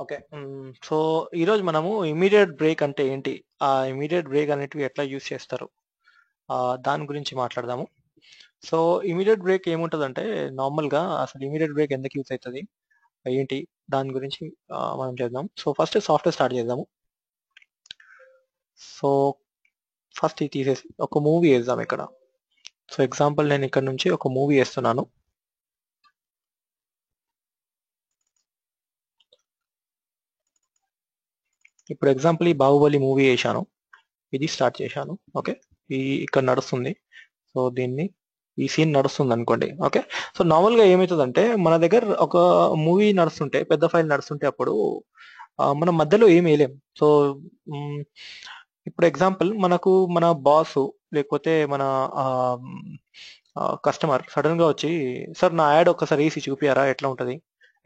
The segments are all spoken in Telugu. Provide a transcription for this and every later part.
ఓకే. సో, ఈరోజు మనము ఇమ్మీడియేట్ బ్రేక్ అంటే ఏంటి? ఆ ఇమ్మీడియేట్ బ్రేక్ అనేటివి ఎట్లా యూజ్ చేస్తారు? దాని గురించి మాట్లాడదాము. సో, ఇమ్మీడియేట్ బ్రేక్ ఏముంటదంటే నార్మల్‌గా అసలు ఇమ్మీడియేట్ బ్రేక్ ఎందుకు యూజ్ అయితది? ఏంటి? దాని గురించి మనం చేద్దాం. సో, ఫస్ట్ సాఫ్ట్‌వేర్ స్టార్ట్ చేద్దాము. సో, ఫస్ట్ ఇది తీసేసి ఒక మూవీ ఏద్దాం ఇక్కడ. సో, ఎగ్జాంపుల్ నేను ఇక్కడ నుంచి ఒక మూవీ ఏస్తున్నాను. ఇప్పుడు ఎగ్జాంపుల్ ఈ 'బాహుబలి' మూవీ ఏశాను. ఇది స్టార్ట్ చేశాను. ఓకే. ఇక్కడ నడుస్తుంది. సో దీన్ని ఈ సీన్ నడుస్తుంది అనుకోండి. ఓకే. సో నార్మల్గా ఏమవుతుందంటే మన దగ్గర ఒక మూవీ నడుస్తుంటే పెద్ద ఫైల్ నడుస్తుంటే అప్పుడు మనం మధ్యలో ఏం వేయలేం. సో మ్, ఇప్పుడు ఎగ్జాంపుల్ మనకు మన బాస్ లేకపోతే మన కస్టమర్ సడన్ గా వచ్చి సార్ నా యాడ్ ఒక్కసారి వేసి చూపియారా ఎట్లా ఉంటది,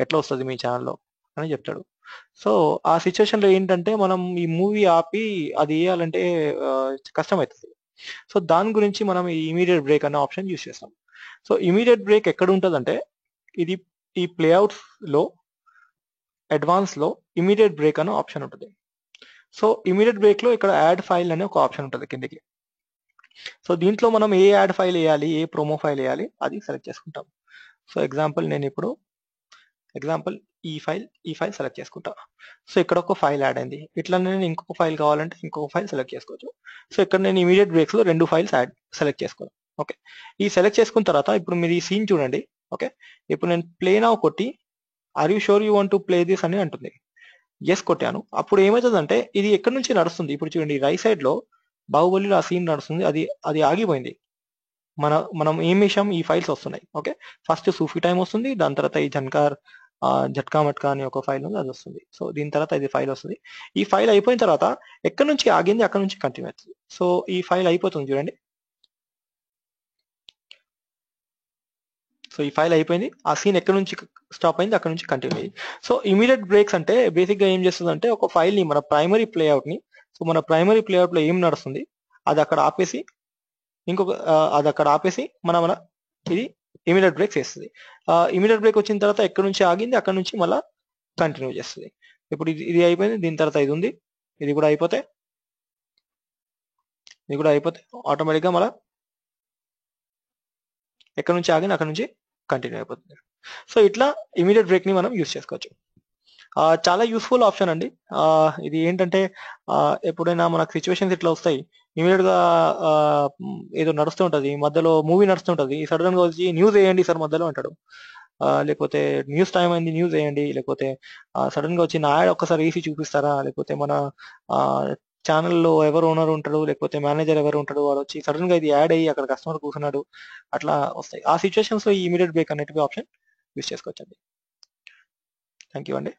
ఎట్లా వస్తుంది మీ ఛానల్లో అని చెప్తాడు. సో ఆ సిచ్యువేషన్ లో ఏంటంటే మనం ఈ మూవీ ఆపి అది వేయాలంటే కష్టం అవుతుంది. సో దాని గురించి మనం ఈ ఇమీడియట్ బ్రేక్ అనే ఆప్షన్ యూస్ చేస్తాం. సో ఇమీడియట్ బ్రేక్ ఎక్కడ ఉంటుందంటే ఇది ఈ ప్లేఅవుట్స్ లో అడ్వాన్స్ లో ఇమీడియట్ బ్రేక్ అనే ఆప్షన్ ఉంటుంది. సో ఇమీడియట్ బ్రేక్ లో ఇక్కడ యాడ్ ఫైల్ అనే ఒక ఆప్షన్ ఉంటుంది కిందకి. సో దీంట్లో మనం ఏ యాడ్ ఫైల్ వేయాలి, ఏ ప్రోమో ఫైల్ వేయాలి అది సెలెక్ట్ చేసుకుంటాం. సో ఎగ్జాంపుల్ నేను ఇప్పుడు ఈ ఫైల్ సెలెక్ట్ చేసుకుంటా. సో ఇక్కడ ఒక ఫైల్ యాడ్ అయింది. ఇట్లా నేను ఇంకొక ఫైల్ కావాలంటే ఇంకొక ఫైల్ సెలెక్ట్ చేసుకోవచ్చు. సో ఇక్కడ నేను ఇమీడియట్ బ్రేక్స్ లో 2 ఫైల్స్ సెలెక్ట్ చేసుకోవాలి. ఓకే. ఈ సెలెక్ట్ చేసుకున్న తర్వాత ఇప్పుడు మీరు ఈ సీన్ చూడండి. ఓకే. ఇప్పుడు నేను ప్లే నౌ కొట్టి are you sure you want to play this అని అంటుంది. ఎస్ కొట్టాను. అప్పుడు ఏమవుతుందంటే ఇది ఎక్కడి నుంచి నడుస్తుంది ఇప్పుడు చూడండి, రైట్ సైడ్ లో బాహుబలిలో ఆ సీన్ నడుస్తుంది. అది అది ఆగిపోయింది. మనం ఏం చేసాం, ఈ ఫైల్స్ వస్తున్నాయి. ఓకే. ఫస్ట్ సూఫీ టైం వస్తుంది, దాని తర్వాత ఈ జట్కా మట్కా అని ఒక ఫైల్ ఉంది, అది వస్తుంది. సో దీని తర్వాత ఇది ఫైల్ వస్తుంది. ఈ ఫైల్ అయిపోయిన తర్వాత ఎక్కడి నుంచి ఆగింది అక్కడ నుంచి కంటిన్యూ అవుతుంది. సో ఈ ఫైల్ అయిపోతుంది చూడండి. సో ఈ ఫైల్ అయిపోయింది, ఆ సీన్ ఎక్కడ నుంచి స్టాప్ అయింది అక్కడ నుంచి కంటిన్యూ అయ్యింది. సో ఇమీడియట్ బ్రేక్స్ అంటే బేసిక్ గా ఏం చేస్తుంది అంటే ఒక ఫైల్ ని మన ప్రైమరీ ప్లేఅవుట్ ని, సో మన ప్రైమరీ ప్లేఅవుట్ లో ఏం నడుస్తుంది అది అక్కడ ఆపేసి అది అక్కడ ఆపేసి మన ఇది ఇమీడియట్ బ్రేక్ చేస్తుంది. ఇమీడియట్ బ్రేక్ వచ్చిన తర్వాత ఎక్కడి నుంచి ఆగింది అక్కడ నుంచి మళ్ళీ కంటిన్యూ చేస్తుంది. ఇప్పుడు ఇది అయిపోయింది, దీని తర్వాత ఇది ఉంది, ఇది కూడా అయిపోతే ఆటోమేటిక్ గా మళ్ళీ ఎక్కడి నుంచి ఆగింది అక్కడ నుంచి కంటిన్యూ అయిపోతుంది. సో ఇట్లా ఇమీడియట్ బ్రేక్ ని మనం యూస్ చేసుకోవచ్చు. చాలా యూస్ఫుల్ ఆప్షన్ అండి. ఇది ఏంటంటే ఎప్పుడైనా మనకు సిచ్యువేషన్స్ ఇట్లా వస్తాయి, ఇమీడియట్ గా ఏదో నడుస్తూ ఉంటది, మధ్యలో మూవీ నడుస్తుంటది, సడన్ గా వచ్చి న్యూస్ వేయండి సార్ మధ్యలో అంటాడు. లేకపోతే న్యూస్ టైం అయింది న్యూస్ వేయండి, లేకపోతే సడన్ గా వచ్చి నా యాడ్ ఒక్కసారి వేసి చూపిస్తారా, లేకపోతే మన ఛానల్లో ఎవరు ఓనర్ ఉంటాడు లేకపోతే మేనేజర్ ఎవరు ఉంటాడు వాడు వచ్చి సడన్ గా ఇది యాడ్ అయ్యి అక్కడ కస్టమర్ కూర్చున్నాడు, అట్లా వస్తాయి. ఆ సిచ్యువేషన్స్ లో ఈ ఇమీడియట్ బ్రేక్ అనేటివి ఆప్షన్ యూస్ చేసుకోవచ్చండి. థ్యాంక్ యూ అండి.